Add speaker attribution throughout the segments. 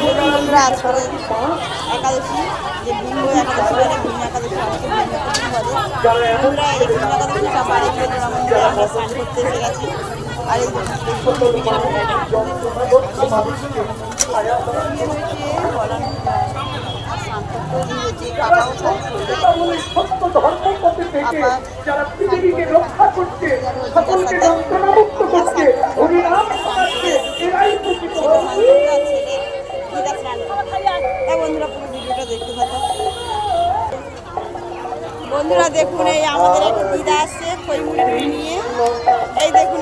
Speaker 1: বন্ধুরা আজকে একাদশী যে বিঙ্গ একাদশী বলে ভীম একাদশী আজকে বন্ধুরা এই ভীম একাদশী বাড়ি গিয়ে আমরা স্নান করতে এসে গেছি। আর এই বন্ধুরা পুরো ভিডিওটা দেখতে থাকো। বন্ধুরা দেখুন এই আমাদের একটা দিদা আসছে খইমুড়ি নিয়ে। এই দেখুন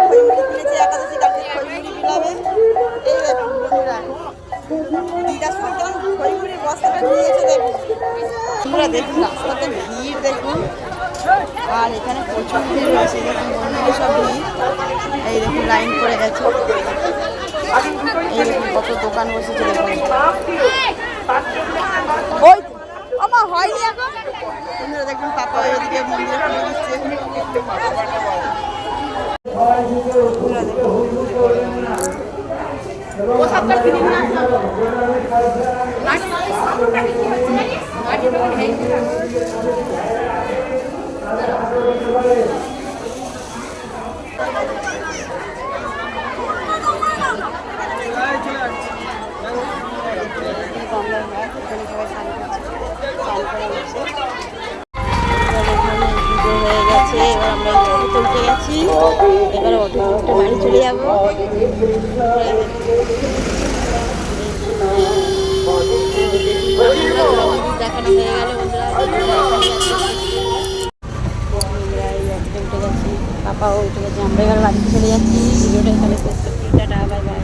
Speaker 1: খইমুড়ি কিনেছে একাদশী কালকে খইমুড়ি বিলাবে। এই দেখুন বন্ধুরা দিদা শুনতে খইমুড়ির বস্তাটা নিয়েছে দেখুন। বন্ধুরা দেখুন রাস্তাতে ভিড় দেখুন, আর এখানে প্রচুর ভিড় রয়েছে দেখুন বন্ধুরা সব ভিড়। এই দেখুন লাইন পড়ে গেছে। এই দেখুন কত দোকান বসেছে দেখুন। ওই আমার হয়নি এখন। বন্ধুরা দেখুন পাপা ওইদিকে মন্দিরে পুজো দিচ্ছে। হয়ে গেছে, এবার আমরা অটো তুলতে গেছি। এবার অটো তুলতে বাড়ি চলে যাবো। দেখানো হয়ে গেল বন্ধুরা, পাপাও উঠে গেছে, আমরা এবার বাড়িতে চলে যাচ্ছি। ভিডিওটা এখানে শেষ করছি, টাটা বাই বাই।